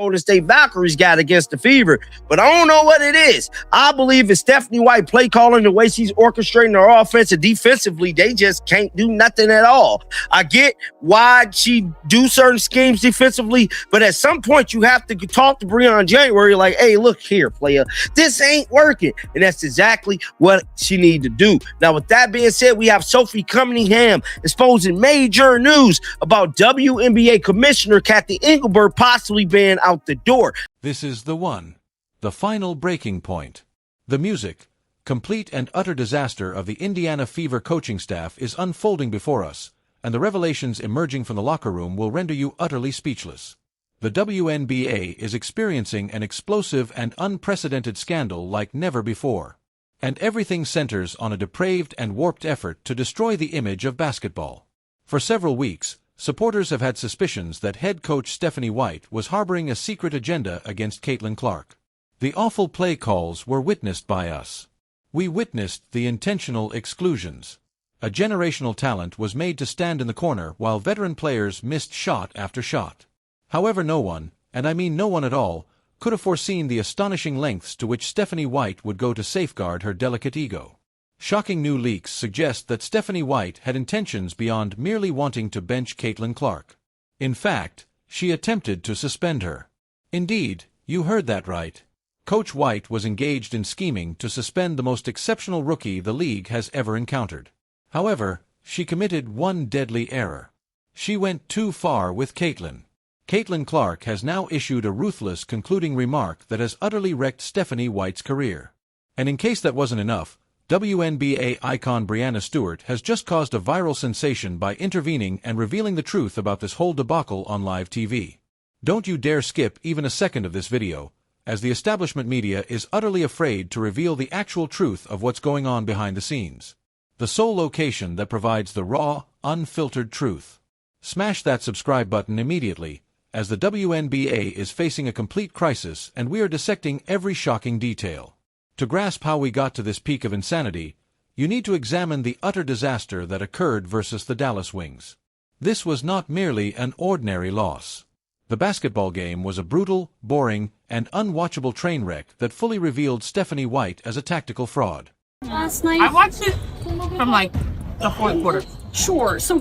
Golden State Valkyries got against the Fever, but I don't know what it is. I believe it's Stephanie White play calling, the way she's orchestrating their offense, and defensively, they just can't do nothing at all. I get why she do certain schemes defensively, but at some point you have to talk to Breanna in January like, hey, look here, player, this ain't working. And that's exactly what she need to do. Now, with that being said, we have Sophie Cunningham exposing major news about WNBA Commissioner Kathy Engelbert possibly being out the door. This is the one. The final breaking point. The music, complete and utter disaster of the Indiana Fever coaching staff is unfolding before us, and the revelations emerging from the locker room will render you utterly speechless. The WNBA is experiencing an explosive and unprecedented scandal like never before. And everything centers on a depraved and warped effort to destroy the image of basketball. For several weeks, supporters have had suspicions that head coach Stephanie White was harboring a secret agenda against Caitlin Clark. The awful play calls were witnessed by us. We witnessed the intentional exclusions. A generational talent was made to stand in the corner while veteran players missed shot after shot. However, no one, and I mean no one at all, could have foreseen the astonishing lengths to which Stephanie White would go to safeguard her delicate ego. Shocking new leaks suggest that Stephanie White had intentions beyond merely wanting to bench Caitlin Clark. In fact, she attempted to suspend her. Indeed, you heard that right. Coach White was engaged in scheming to suspend the most exceptional rookie the league has ever encountered. However, she committed one deadly error. She went too far with Caitlin. Caitlin Clark has now issued a ruthless concluding remark that has utterly wrecked Stephanie White's career. And in case that wasn't enough, WNBA icon Breanna Stewart has just caused a viral sensation by intervening and revealing the truth about this whole debacle on live TV. Don't you dare skip even a second of this video, as the establishment media is utterly afraid to reveal the actual truth of what's going on behind the scenes. The sole location that provides the raw, unfiltered truth. Smash that subscribe button immediately, as the WNBA is facing a complete crisis and we are dissecting every shocking detail. To grasp how we got to this peak of insanity, you need to examine the utter disaster that occurred versus the Dallas Wings. This was not merely an ordinary loss. The basketball game was a brutal, boring, and unwatchable train wreck that fully revealed Stephanie White as a tactical fraud. Last night, I watched it from the fourth quarter. Sure. So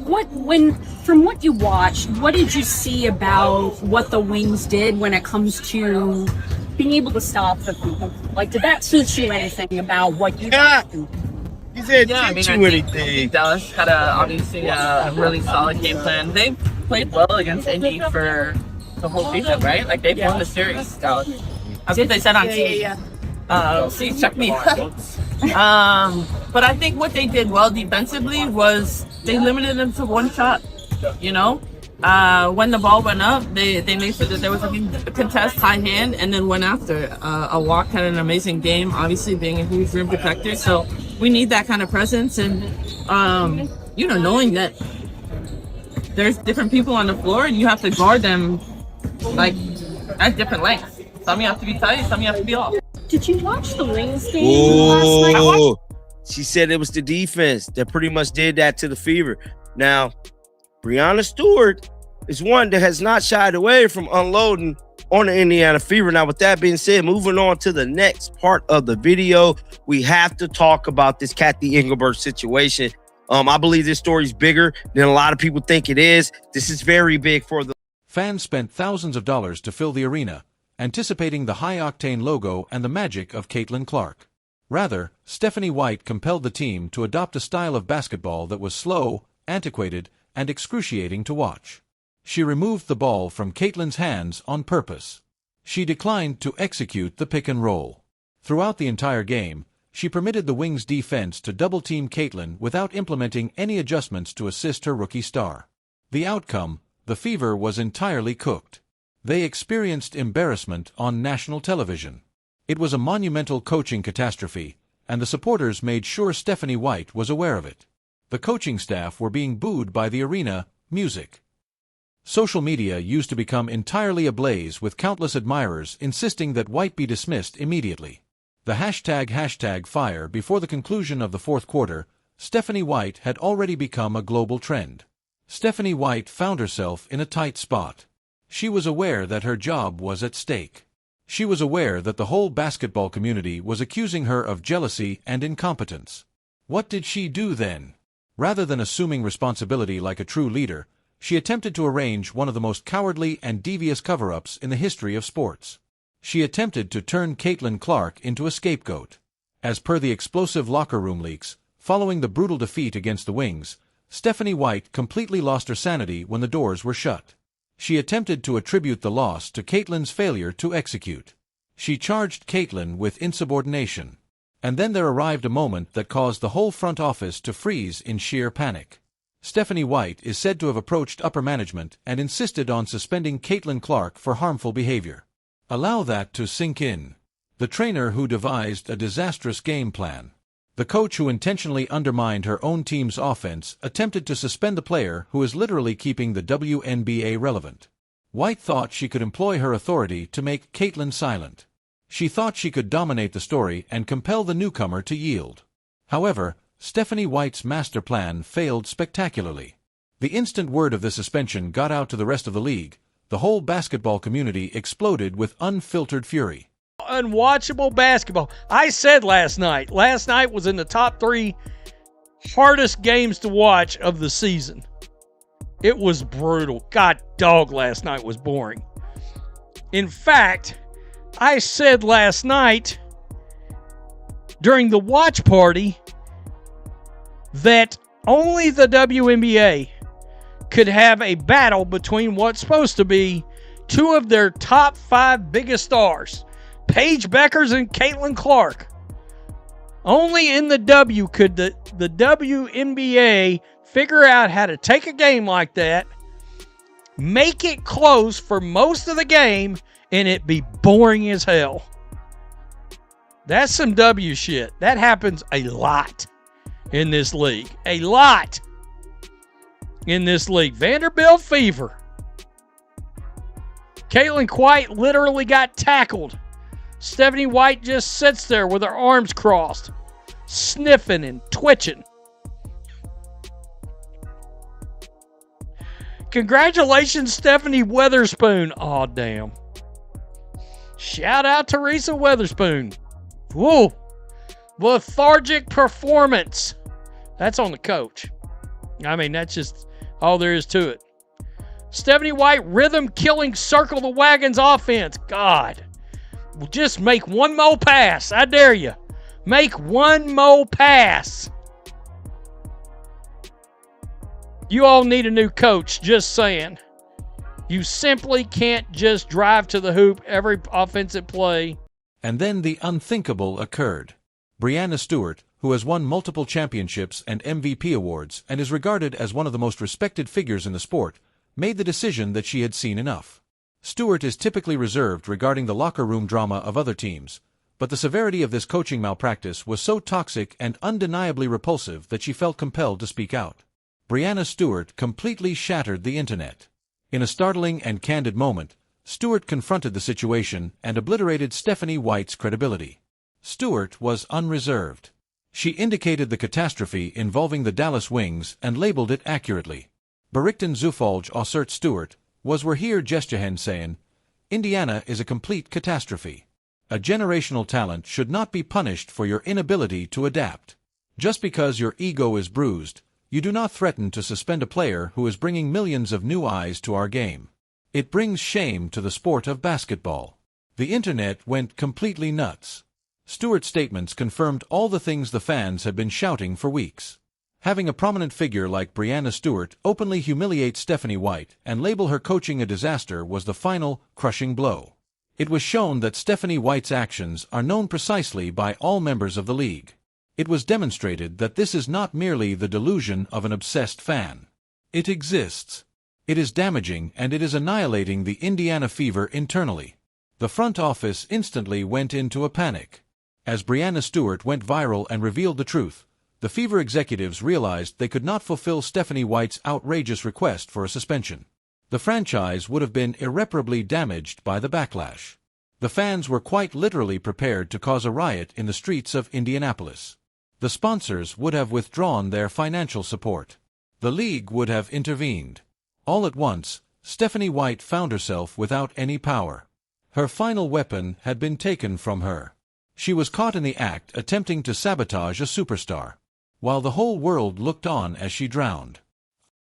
from what you watched, what did you see about what the Wings did when it comes to being able to stop the people? Like, did that teach you anything about what you do? He said, I think Dallas had obviously a really solid game plan. They played well against Indy for the whole season, right? Like, they've won the series, Dallas. That's what they said on TV. See, check me out. But I think what they did well defensively was they limited them to one shot, you know? When the ball went up, they made sure that there was a contest, high hand, and then went after. A walk had an amazing game, obviously being a huge rim protector. So we need that kind of presence, and knowing that there's different people on the floor, and you have to guard them like at different lengths. Some you have to be tight, some you have to be off. Did you watch the Wings game last night? She said it was the defense that pretty much did that to the Fever. Now, Breanna Stewart is one that has not shied away from unloading on the Indiana Fever. Now, with that being said, moving on to the next part of the video, we have to talk about this Kathy Engelbert situation. I believe this story is bigger than a lot of people think it is. This is very big for the fans. Spent thousands of dollars to fill the arena, anticipating the high-octane logo and the magic of Caitlin Clark. Rather, Stephanie White compelled the team to adopt a style of basketball that was slow, antiquated, and excruciating to watch. She removed the ball from Caitlin's hands on purpose. She declined to execute the pick and roll. Throughout the entire game, she permitted the Wings' defense to double-team Caitlin without implementing any adjustments to assist her rookie star. The outcome, the Fever was entirely cooked. They experienced embarrassment on national television. It was a monumental coaching catastrophe, and the supporters made sure Stephanie White was aware of it. The coaching staff were being booed by the arena, music. Social media used to become entirely ablaze with countless admirers insisting that White be dismissed immediately. The hashtag fire before the conclusion of the fourth quarter, Stephanie White had already become a global trend. Stephanie White found herself in a tight spot. She was aware that her job was at stake. She was aware that the whole basketball community was accusing her of jealousy and incompetence. What did she do then? Rather than assuming responsibility like a true leader, she attempted to arrange one of the most cowardly and devious cover-ups in the history of sports. She attempted to turn Caitlin Clark into a scapegoat. As per the explosive locker room leaks, following the brutal defeat against the Wings, Stephanie White completely lost her sanity when the doors were shut. She attempted to attribute the loss to Caitlin's failure to execute. She charged Caitlin with insubordination. And then there arrived a moment that caused the whole front office to freeze in sheer panic. Stephanie White is said to have approached upper management and insisted on suspending Caitlin Clark for harmful behavior. Allow that to sink in. The trainer who devised a disastrous game plan. The coach who intentionally undermined her own team's offense attempted to suspend the player who is literally keeping the WNBA relevant. White thought she could employ her authority to make Caitlin silent. She thought she could dominate the story and compel the newcomer to yield. However, Stephanie White's master plan failed spectacularly. The instant word of the suspension got out to the rest of the league, the whole basketball community exploded with unfiltered fury. Unwatchable basketball. I said last night was in the top 3 hardest games to watch of the season. It was brutal. God dog, last night was boring. In fact, I said last night during the watch party that only the WNBA could have a battle between what's supposed to be 2 of their top 5 biggest stars, Paige Beckers and Caitlin Clark. Only in the W could the WNBA figure out how to take a game like that, make it close for most of the game, and it be boring as hell. That's some W shit. That happens a lot in this league. A lot in this league. Vanderbilt fever. Caitlin White literally got tackled. Stephanie White just sits there with her arms crossed, sniffing and twitching. Congratulations, Stephanie Weatherspoon. Oh, damn. Shout out to Teresa Weatherspoon. Whoa. Lethargic performance. That's on the coach. I mean, that's just all there is to it. Stephanie White, rhythm-killing circle the wagons offense. God. Just make one more pass. I dare you. Make one more pass. You all need a new coach, just saying. You simply can't just drive to the hoop every offensive play. And then the unthinkable occurred. Breanna Stewart, who has won multiple championships and MVP awards and is regarded as one of the most respected figures in the sport, made the decision that she had seen enough. Stewart is typically reserved regarding the locker room drama of other teams, but the severity of this coaching malpractice was so toxic and undeniably repulsive that she felt compelled to speak out. Breanna Stewart completely shattered the internet. In a startling and candid moment, Stewart confronted the situation and obliterated Stephanie White's credibility. Stewart was unreserved. She indicated the catastrophe involving the Dallas Wings and labeled it accurately. Berichten Zufalj assert Stewart was we're here gesturen saying, Indiana is a complete catastrophe. A generational talent should not be punished for your inability to adapt. Just because your ego is bruised, you do not threaten to suspend a player who is bringing millions of new eyes to our game. It brings shame to the sport of basketball. The internet went completely nuts. Stewart's statements confirmed all the things the fans had been shouting for weeks. Having a prominent figure like Breanna Stewart openly humiliate Stephanie White and label her coaching a disaster was the final, crushing blow. It was shown that Stephanie White's actions are known precisely by all members of the league. It was demonstrated that this is not merely the delusion of an obsessed fan. It exists. It is damaging and it is annihilating the Indiana fever internally. The front office instantly went into a panic. As Breanna Stewart went viral and revealed the truth, the Fever executives realized they could not fulfill Stephanie White's outrageous request for a suspension. The franchise would have been irreparably damaged by the backlash. The fans were quite literally prepared to cause a riot in the streets of Indianapolis. The sponsors would have withdrawn their financial support. The league would have intervened. All at once, Stephanie White found herself without any power. Her final weapon had been taken from her. She was caught in the act attempting to sabotage a superstar, while the whole world looked on as she drowned.